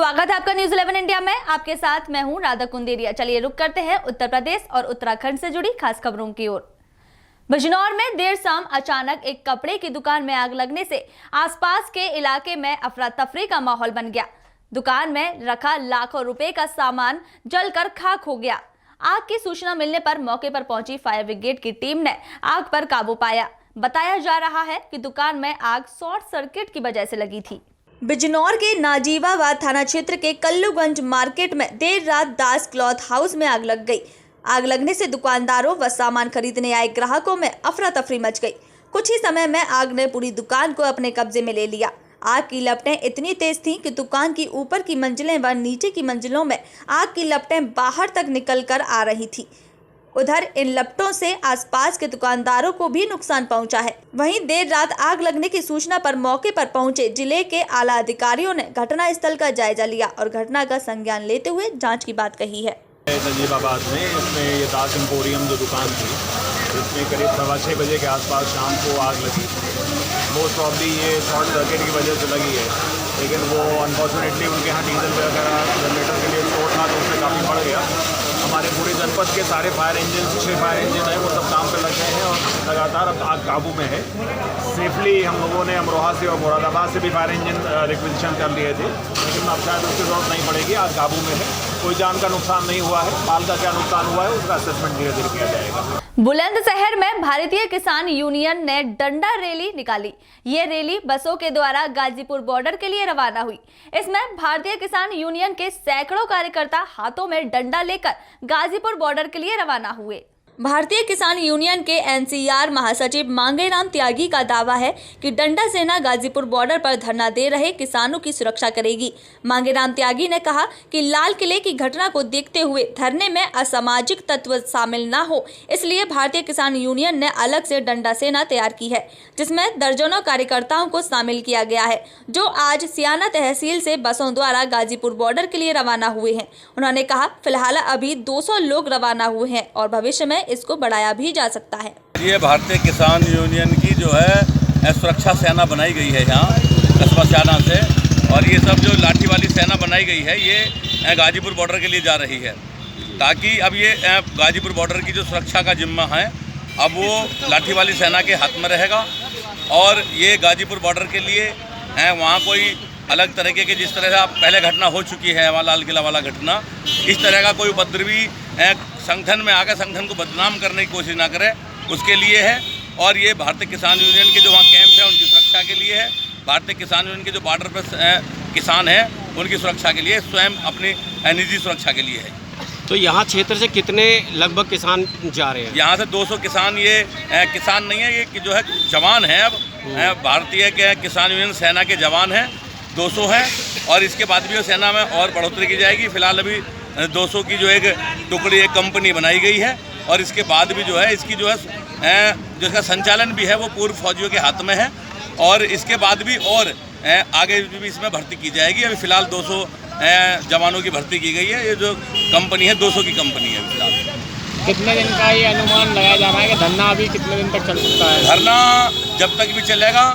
स्वागत है आपका न्यूज़ 11 इंडिया में। आपके साथ मैं हूं राधा कुंदेरिया। चलिए रुक करते हैं उत्तर प्रदेश और उत्तराखंड से जुड़ी खास खबरों की ओर। बिजनौर में देर शाम अचानक एक कपड़े की दुकान में आग लगने से आसपास के इलाके में अफरा तफरी का माहौल बन गया। दुकान में रखा लाखों रुपए का सामान जलकर खाक हो गया। आग की सूचना मिलने पर मौके पर पहुंची फायर ब्रिगेड की टीम ने आग पर काबू पाया। बताया जा रहा है कि दुकान में आग शॉर्ट सर्किट की वजह से लगी थी। बिजनौर के नाजीवाबाद थाना क्षेत्र के कल्लूगंज मार्केट में देर रात दास क्लॉथ हाउस में आग लग गई। आग लगने से दुकानदारों व सामान खरीदने आए ग्राहकों में अफरा तफरी मच गई। कुछ ही समय में आग ने पूरी दुकान को अपने कब्जे में ले लिया। आग की लपटें इतनी तेज थीं कि दुकान की ऊपर की मंजिलें व नीचे की मंजिलों में आग की लपटें बाहर तक निकल कर आ रही थी। उधर इन लपटों से आसपास के दुकानदारों को भी नुकसान पहुंचा है। वहीं देर रात आग लगने की सूचना पर मौके पर पहुंचे जिले के आला अधिकारियों ने घटना स्थल का जायजा लिया और घटना का संज्ञान लेते हुए जांच की बात कही है। नाजीवाबाद में इसमें ये दास एम्पोरियम जो दुकान थी, इसमें करीब 6:15 बजे के आसपास शाम को आग लगी। मोस्ट प्रॉब्ली ये शॉर्ट सर्किट की वजह से लगी है, लेकिन वो अनफॉर्चुनेटली उनके यहाँ डीजल वगैरह जनरेटर के लिए स्टोर था तो उससे काफ़ी बढ़ गया। हमारे पूरे जनपद के सारे फायर इंजन 6 फायर इंजन हैं, वो सब काम पे लग गए हैं और लगातार अब आग काबू में है। सेफली हम लोगों ने अमरोहा से और मुरादाबाद से भी फायर इंजन रिक्विजिशन कर लिए थे, लेकिन अब शायद उसकी जरूरत नहीं पड़ेगी। आग काबू में है, कोई जान का नुकसान नहीं हुआ है। माल का क्या नुकसान हुआ है उसका असेसमेंट धीरे धीरे किया जाएगा। बुलंदशहर में भारतीय किसान यूनियन ने डंडा रैली निकाली। ये रैली बसों के द्वारा गाजीपुर बॉर्डर के लिए रवाना हुई। इसमें भारतीय किसान यूनियन के सैकड़ों कार्यकर्ता हाथों में डंडा लेकर गाजीपुर बॉर्डर के लिए रवाना हुए। भारतीय किसान यूनियन के एनसीआर महासचिव मांगेराम त्यागी का दावा है कि डंडा सेना गाजीपुर बॉर्डर पर धरना दे रहे किसानों की सुरक्षा करेगी। मांगेराम त्यागी ने कहा कि लाल किले की घटना को देखते हुए धरने में असामाजिक तत्व शामिल न हो, इसलिए भारतीय किसान यूनियन ने अलग से डंडा सेना तैयार की है, जिसमें दर्जनों कार्यकर्ताओं को शामिल किया गया है, जो आज सियाना तहसील से बसों द्वारा गाजीपुर बॉर्डर के लिए रवाना हुए हैं। उन्होंने कहा फिलहाल अभी 200 लोग रवाना हुए हैं और भविष्य में इसको बढ़ाया भी जा सकता है। ये भारतीय किसान यूनियन की जो है सुरक्षा सेना बनाई गई है यहाँ कस्बा सियाना से, और ये सब जो लाठी वाली सेना बनाई गई है ये गाजीपुर बॉर्डर के लिए जा रही है, ताकि अब ये गाजीपुर बॉर्डर की जो सुरक्षा का जिम्मा है अब वो लाठी वाली सेना के हाथ में रहेगा। और ये गाजीपुर बॉर्डर के लिए वहाँ कोई अलग तरीके के, जिस तरह से पहले घटना हो चुकी है वहाँ लाल किला वाला घटना, इस तरह का कोई उपद्रवी संगठन में आकर संगठन को बदनाम करने की कोशिश ना करे, उसके लिए है। और ये भारतीय किसान यूनियन के जो वहाँ कैंप है उनकी सुरक्षा के लिए है। भारतीय किसान यूनियन के जो बॉर्डर पर किसान हैं उनकी सुरक्षा के लिए, स्वयं अपनी निजी सुरक्षा के लिए है। तो यहाँ क्षेत्र से कितने लगभग किसान जा रहे हैं? यहाँ से 200 किसान, ये किसान नहीं है, ये जो है जवान हैं। अब भारतीय के किसान यूनियन सेना के जवान हैं, 200 हैं, और इसके बाद भी सेना में और बढ़ोतरी की जाएगी। फिलहाल अभी 200 की जो एक टुकड़ी, एक कंपनी बनाई गई है, और इसके बाद भी जो है इसकी जो है जो इसका संचालन भी है वो पूर्व फौजियों के हाथ में है, और इसके बाद भी और आगे भी इसमें भर्ती की जाएगी। अभी फिलहाल 200 जवानों की भर्ती की गई है। ये जो कंपनी है 200 की कंपनी है। फिलहाल कितने दिन का ये अनुमान लगाया जा रहा है कि धरना अभी कितने दिन तक चल सकता है? धरना जब तक भी चलेगा,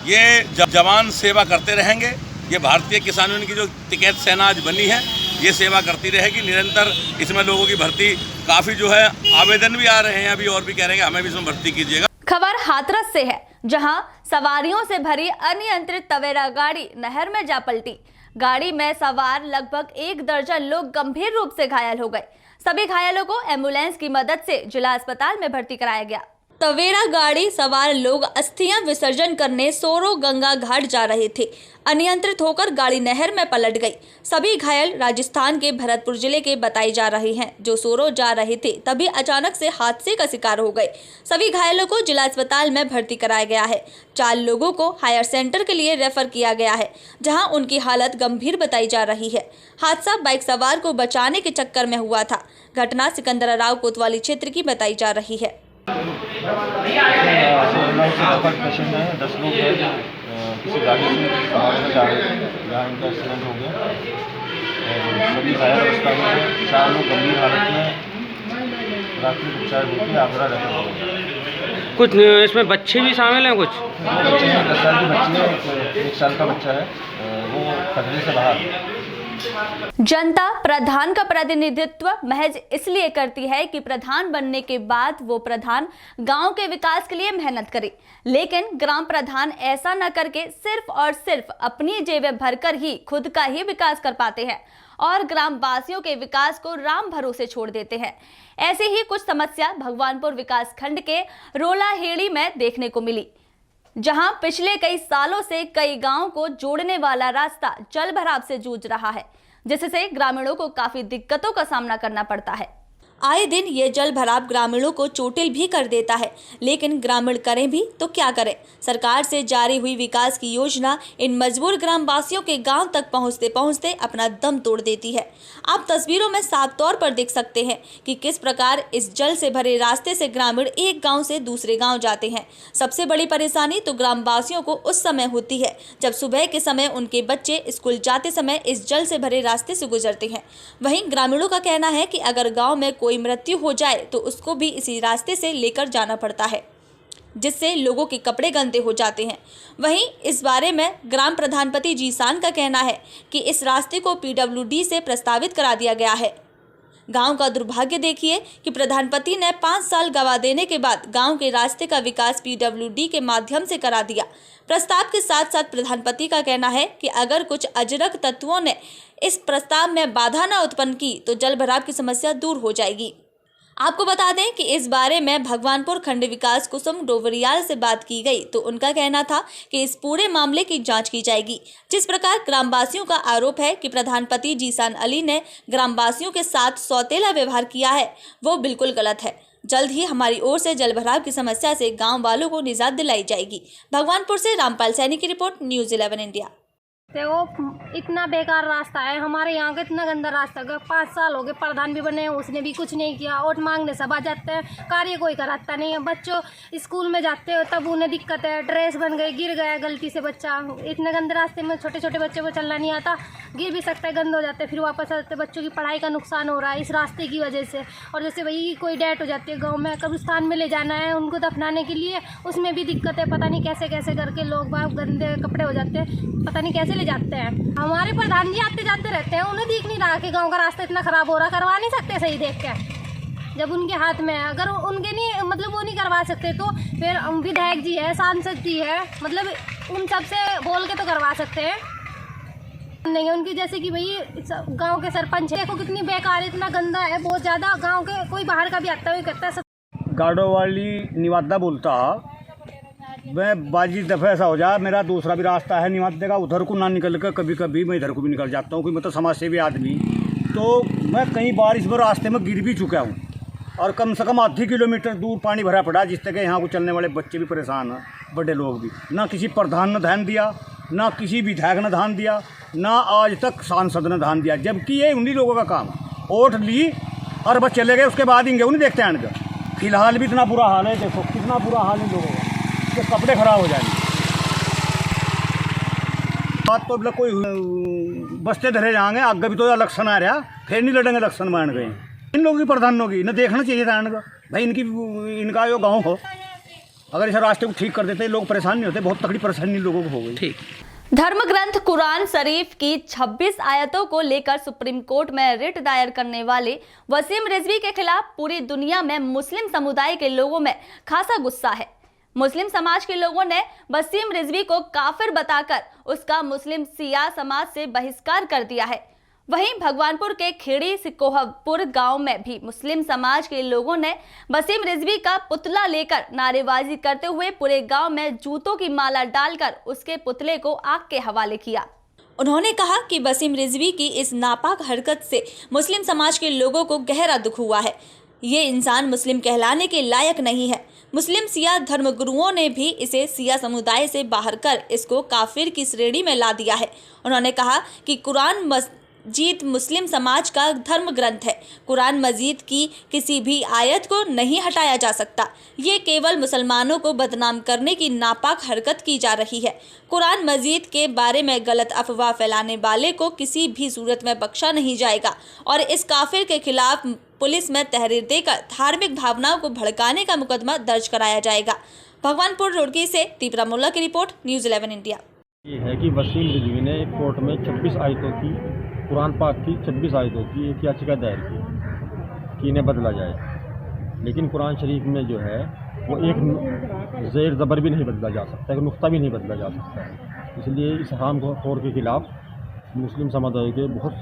ये जब जवान सेवा करते रहेंगे। ये भारतीय किसान यूनियन की जो टिकैत सेना आज बनी है ये सेवा करती रहेगी निरंतर। इसमें लोगों की भर्ती काफ़ी जो है आवेदन भी आ रहे हैं, अभी और भी कह रहे हैं हमें भी इसमें भर्ती कीजिएगा। खबर हाथरस से है, जहां सवारियों से भरी अनियंत्रित तवेरा गाड़ी नहर में जा पलटी। गाड़ी में सवार लगभग 1 दर्जन लोग गंभीर रूप से घायल हो गए। सभी घायलों को एम्बुलेंस की मदद से जिला अस्पताल में भर्ती कराया गया। तवेरा गाड़ी सवार लोग अस्थियां विसर्जन करने सोरो गंगा घाट जा रहे थे। अनियंत्रित होकर गाड़ी नहर में पलट गई। सभी घायल राजस्थान के भरतपुर जिले के बताए जा रहे हैं, जो सोरो जा रहे थे तभी अचानक से हादसे का शिकार हो गए। सभी घायलों को जिला अस्पताल में भर्ती कराया गया है। 4 लोगों को हायर सेंटर के लिए रेफर किया गया है, जहां उनकी हालत गंभीर बताई जा रही है। हादसा बाइक सवार को बचाने के चक्कर में हुआ था। घटना सिकंदराव कोतवाली क्षेत्र की बताई जा रही है। पेशेंट है, 10 लोग हैं, किसी गाड़ी से सवार में जा रहे थे, जहाँ इनका एक्सीडेंट हो गया और सभी घायल अवस्था में। 4 लोग गंभीर हालत में प्राथमिक उपचार देके आगरा रेफर हो गए। कुछ इसमें बच्चे भी शामिल हैं? कुछ बच्चे हैं, 10 साल की बच्ची है, 1 साल का बच्चा है, वो खतरे से बाहर। जनता प्रधान का प्रतिनिधित्व महज इसलिए करती है कि प्रधान बनने के बाद वो प्रधान गांव के विकास के लिए मेहनत करे, लेकिन ग्राम प्रधान ऐसा न करके सिर्फ और सिर्फ अपनी जेबें भरकर ही खुद का ही विकास कर पाते हैं और ग्राम वासियों के विकास को राम भरोसे छोड़ देते हैं। ऐसी ही कुछ समस्या भगवानपुर विकास खंड के रोलाहेड़ी में देखने को मिली, जहां पिछले कई सालों से कई गांवों को जोड़ने वाला रास्ता जल भराव से जूझ रहा है, जिससे ग्रामीणों को काफी दिक्कतों का सामना करना पड़ता है। आए दिन ये जल भराव ग्रामीणों को चोटिल भी कर देता है, लेकिन ग्रामीण करें भी तो क्या करें। सरकार से जारी हुई विकास की योजना इन मजबूर ग्रामवासियों के गांव तक पहुंचते पहुंचते अपना दम तोड़ देती है। आप तस्वीरों में साफ तौर पर देख सकते हैं कि किस प्रकार इस जल से भरे रास्ते से ग्रामीण एक गांव से दूसरे गांव जाते हैं। सबसे बड़ी परेशानी तो ग्रामवासियों को उस समय होती है जब सुबह के समय उनके बच्चे स्कूल जाते समय इस जल से भरे रास्ते से गुजरते हैं। वहीं ग्रामीणों का कहना है कि अगर गाँव में कोई मृत्यु हो जाए तो उसको भी इसी रास्ते से लेकर जाना पड़ता है, जिससे लोगों के कपड़े गंदे हो जाते हैं। वहीं इस बारे में ग्राम प्रधानपति जीसान का कहना है कि इस रास्ते को पीडब्ल्यूडी से प्रस्तावित करा दिया गया है। गांव का दुर्भाग्य देखिए कि प्रधानपति ने 5 साल गवा देने के बाद गांव के रास्ते का विकास पीडब्ल्यूडी के माध्यम से करा दिया। प्रस्ताव के साथ साथ प्रधानपति का कहना है कि अगर कुछ अजरक तत्वों ने इस प्रस्ताव में बाधा न उत्पन्न की तो जल भराव की समस्या दूर हो जाएगी। आपको बता दें कि इस बारे में भगवानपुर खंड विकास कुसुम डोवरियाल से बात की गई तो उनका कहना था कि इस पूरे मामले की जांच की जाएगी। जिस प्रकार ग्रामवासियों का आरोप है कि प्रधानपति जीसान अली ने ग्रामवासियों के साथ सौतेला व्यवहार किया है, वो बिल्कुल गलत है। जल्द ही हमारी ओर से जल भराव की समस्या से गाँव वालों को निजात दिलाई जाएगी। भगवानपुर से रामपाल सैनी की रिपोर्ट, न्यूज़ 11 इंडिया। देखो इतना बेकार रास्ता है हमारे यहाँ का, इतना गंदा रास्ता है। 5 साल हो गए, प्रधान भी बने, उसने भी कुछ नहीं किया। वोट मांगने सब आ जाते हैं, कार्य कोई कराता नहीं है। बच्चों स्कूल में जाते हो तब उन्हें दिक्कत है, ड्रेस बन गई, गिर गया गलती से बच्चा। इतने गंदे रास्ते में छोटे छोटे बच्चों को चलना नहीं आता, गिर भी सकता है, गंद हो जाते हैं, फिर वापस आ जाते हैं। बच्चों की पढ़ाई का नुकसान हो रहा है इस रास्ते की वजह से। और जैसे वही कोई डेथ हो जाती है गाँव में, कब्रिस्तान में ले जाना है उनको दफनाने के लिए, उसमें भी दिक्कत है। पता नहीं कैसे कैसे करके लोग बाग गंदे कपड़े हो जाते हैं, पता नहीं कैसे ले जाते हैं। हमारे प्रधान जी आते जाते रहते हैं, उन्हें दिख नहीं रहा कि गांव का रास्ता इतना खराब हो रहा, करवा नहीं सकते सही देख के। जब उनके हाथ में है, अगर उनके नहीं मतलब वो नहीं करवा सकते तो फिर विधायक जी है, सांसद जी है, मतलब उन सब से बोल के तो करवा सकते हैं। नहीं उनकी जैसे कि भाई गांव के सरपंच है, देखो कितनी बेकार, इतना गंदा है बहुत ज़्यादा। गाँव के कोई बाहर का भी आता है करता है। गाड़ो वाली निवादा बोलता मैं बाजी दफ़े ऐसा हो जा, मेरा दूसरा भी रास्ता है निवादे का, उधर को ना निकल कर कभी कभी मैं इधर को भी निकल जाता हूँ। कोई मतलब समाज सेवी आदमी, तो मैं कई बार इस बार रास्ते में गिर भी चुका हूँ और कम से कम आधी किलोमीटर दूर पानी भरा पड़ा, जिससे कि यहाँ को चलने वाले बच्चे भी परेशान हैं, बड़े लोग भी। ना किसी प्रधान ने ध्यान दिया, ना किसी विधायक ने ध्यान दिया, ना आज तक सांसद ने ध्यान दिया, जबकि ये उन्हीं लोगों का काम। वोट ली और बस चले गए, उसके बाद इनके उन्हें देखते हैं इनका। फिलहाल भी इतना बुरा हाल है, देखो कितना बुरा हाल है लोगों का, के कपड़े खराब हो जाएंगे। बात तो मतलब कोई बस्ते धरे जाएंगे, आगे भी तो इलेक्शन आ रहा, फिर नहीं लड़ेंगे इलेक्शन मान गए। इन लोगों की प्रधानों की न देखना चाहिए था इनका, भाई इनका जो गांव हो, अगर इस रास्ते को ठीक कर देते लोग परेशान नहीं होते। बहुत तकड़ी परेशानी लोगों को हो गई। ठीक। धर्म ग्रंथ कुरान शरीफ की 26 आयतों को लेकर सुप्रीम कोर्ट में रिट दायर करने वाले वसीम रिजवी के खिलाफ पूरी दुनिया में मुस्लिम समुदाय के लोगों में खासा गुस्सा है। मुस्लिम समाज के लोगों ने वसीम रिजवी को काफिर बताकर उसका मुस्लिम सिया समाज से बहिष्कार कर दिया है। वहीं भगवानपुर के खेड़ी सिकोहपुर गांव में भी मुस्लिम समाज के लोगों ने वसीम रिजवी का पुतला लेकर नारेबाजी करते हुए पूरे गांव में जूतों की माला डालकर उसके पुतले को आग के हवाले किया। उन्होंने कहा कि वसीम रिजवी की इस नापाक हरकत से मुस्लिम समाज के लोगों को गहरा दुख हुआ है। ये इंसान मुस्लिम कहलाने के लायक नहीं है। मुस्लिम सिया धर्मगुरुओं ने भी इसे सिया समुदाय से बाहर कर इसको काफिर की श्रेणी में ला दिया है। उन्होंने कहा कि कुरान मजीद मुस्लिम समाज का धर्म ग्रंथ है। कुरान मजीद की किसी भी आयत को नहीं हटाया जा सकता। ये केवल मुसलमानों को बदनाम करने की नापाक हरकत की जा रही है। कुरान मजीद के बारे में गलत अफवाह फैलाने वाले को किसी भी सूरत में बख्शा नहीं जाएगा और इस काफिर के खिलाफ पुलिस में तहरीर देकर धार्मिक भावनाओं को भड़काने का मुकदमा दर्ज कराया जाएगा। भगवानपुर रुड़की से तीपरा मुल्ला की रिपोर्ट, न्यूज़ 11 इंडिया। ये है कि वसीम रिजवी ने कोर्ट में 26 आयतों की कुरान पाक की 26 आयतों की एक याचिका दायर की कि इन्हें बदला जाए, लेकिन कुरान शरीफ में जो है वो एक ज़ेर ज़बर भी नहीं बदला जा सकता, एक नुक्ता भी नहीं बदला जा सकता है। इसलिए इस हराम खोर के ख़िलाफ़ मुस्लिम समुदाय के बहुत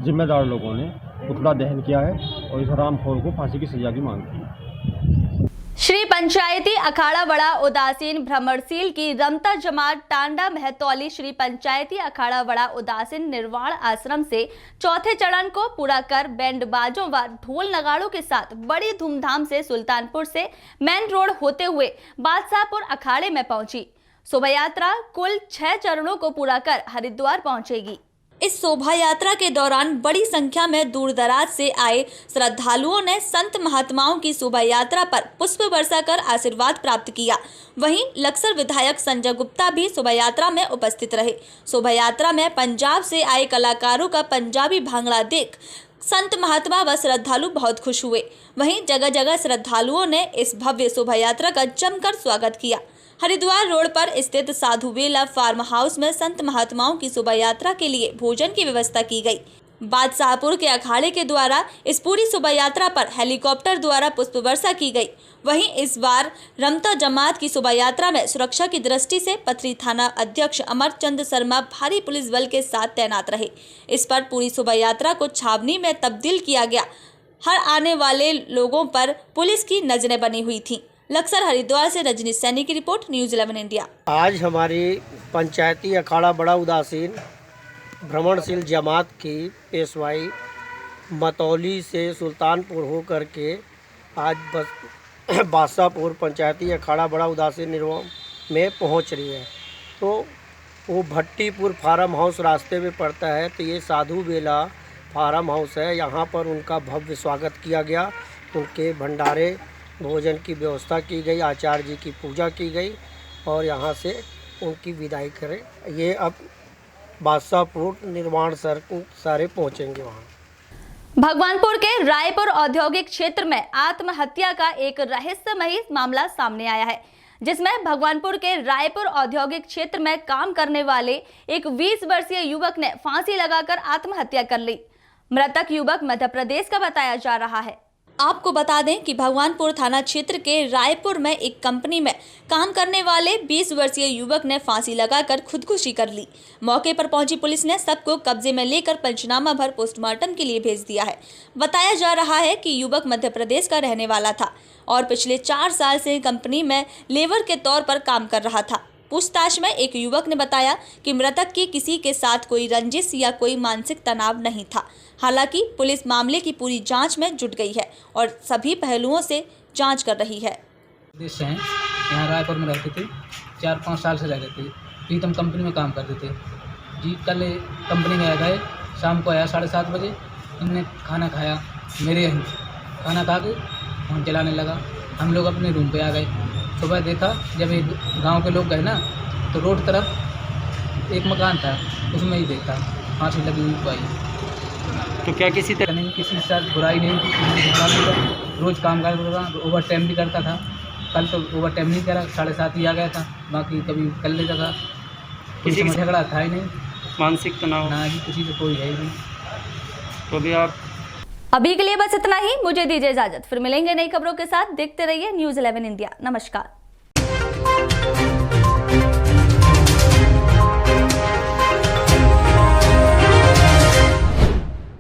ज़िम्मेदार लोगों ने पुतला दहन किया है और इस हराम खोर को फांसी की सज़ा की मांग की है। श्री पंचायती अखाड़ा बड़ा उदासीन भ्रमरशील की रमता जमात टांडा महतौली श्री पंचायती अखाड़ा बड़ा उदासीन निर्वाण आश्रम से चौथे चरण को पूरा कर बैंड बाजों व ढोल नगाड़ों के साथ बड़ी धूमधाम से सुल्तानपुर से मेन रोड होते हुए बादशाहपुर अखाड़े में पहुंची। शोभा यात्रा कुल 6 चरणों को पूरा कर हरिद्वार पहुंचेगी। इस शोभा यात्रा के दौरान बड़ी संख्या में दूर दराज से आए श्रद्धालुओं ने संत महात्माओं की शोभा यात्रा पर पुष्प वर्षा कर आशीर्वाद प्राप्त किया। वहीं लक्सर विधायक संजय गुप्ता भी शोभा यात्रा में उपस्थित रहे। शोभा यात्रा में पंजाब से आए कलाकारों का पंजाबी भांगड़ा देख संत महात्मा व श्रद्धालु बहुत खुश हुए। वहीं जगह जगह श्रद्धालुओं ने इस भव्य शोभा यात्रा का जमकर स्वागत किया। हरिद्वार रोड पर स्थित साधु बेला फार्म हाउस में संत महात्माओं की शोभा यात्रा के लिए भोजन की व्यवस्था की गई। बादशाहपुर के अखाड़े के द्वारा इस पूरी शोभा यात्रा पर हेलीकॉप्टर द्वारा पुष्प वर्षा की गई। वहीं इस बार रमता जमात की शोभा यात्रा में सुरक्षा की दृष्टि से पथरी थाना अध्यक्ष अमरचंद शर्मा भारी पुलिस बल के साथ तैनात रहे। इस पर पूरी शोभा यात्रा को छावनी में तब्दील किया गया। हर आने वाले लोगों पर पुलिस की नजरें बनी हुई थी। लक्सर हरिद्वार से रजनी सैनी की रिपोर्ट, न्यूज़ 11 इंडिया। आज हमारी पंचायती अखाड़ा बड़ा उदासीन भ्रमणशील जमात की पेशवाई मतौली से सुल्तानपुर हो करके आज बादशाहपुर पंचायती अखाड़ा बड़ा उदासीन निर्वाण में पहुंच रही है। तो वो भट्टीपुर फार्म हाउस रास्ते में पड़ता है, तो ये साधु बेला फार्म हाउस है। यहाँ पर उनका भव्य स्वागत किया गया। उनके भंडारे भोजन की व्यवस्था की गई, आचार्य जी की पूजा की गई और यहाँ से उनकी विदाई करें। ये अब बादशाहपुर निर्वाण सर को सारे पहुँचेंगे वहाँ। भगवानपुर के रायपुर औद्योगिक क्षेत्र में आत्महत्या का एक रहस्यमयी मामला सामने आया है, जिसमें भगवानपुर के रायपुर औद्योगिक क्षेत्र में काम करने वाले एक 20 वर्षीय युवक ने फांसी लगाकर आत्महत्या कर ली। मृतक युवक मध्य प्रदेश का बताया जा रहा है। आपको बता दें कि भगवानपुर थाना क्षेत्र के रायपुर में एक कंपनी में काम करने वाले 20 वर्षीय युवक ने फांसी लगाकर खुदकुशी कर ली। मौके पर पहुंची पुलिस ने सबको कब्जे में लेकर पंचनामा भर पोस्टमार्टम के लिए भेज दिया है। बताया जा रहा है कि युवक मध्य प्रदेश का रहने वाला था और पिछले 4 साल से कंपनी में लेबर के तौर पर काम कर रहा था। पूछताछ में एक युवक ने बताया कि मृतक की किसी के साथ कोई रंजिश या कोई मानसिक तनाव नहीं था। हालांकि पुलिस मामले की पूरी जांच में जुट गई है और सभी पहलुओं से जांच कर रही है। यहाँ रायपुर में रहते थे, 4-5 साल से रहते थे। प्रीतम कंपनी में काम करते थे जी। कल कंपनी में गए, शाम को आया 7:30 बजे। इनने खाना खाया मेरे यहाँ, खाना खा के फोन चलाने लगा। हम लोग अपने रूम पे आ गए। सुबह देखा, जब एक गांव के लोग गए ना, तो रोड तरफ एक मकान था, उसमें ही देखा फांसी लगी हुई पाई। तो क्या किसी तरह नहीं, किसी के साथ बुराई नहीं थी। रोज़ काम करता था, ओवर टाइम भी करता था। कल तो ओवर टाइम नहीं करा, 7:30 ही आ गया था। बाकी कभी कर लेता था, किसी से झगड़ा था ही नहीं। मानसिक तनाव ना ही किसी से कोई है ही नहीं। तो अभी के लिए बस इतना ही। मुझे दीजिए इजाजत, फिर मिलेंगे नई खबरों के साथ। देखते रहिए न्यूज़ 11 इंडिया। नमस्कार।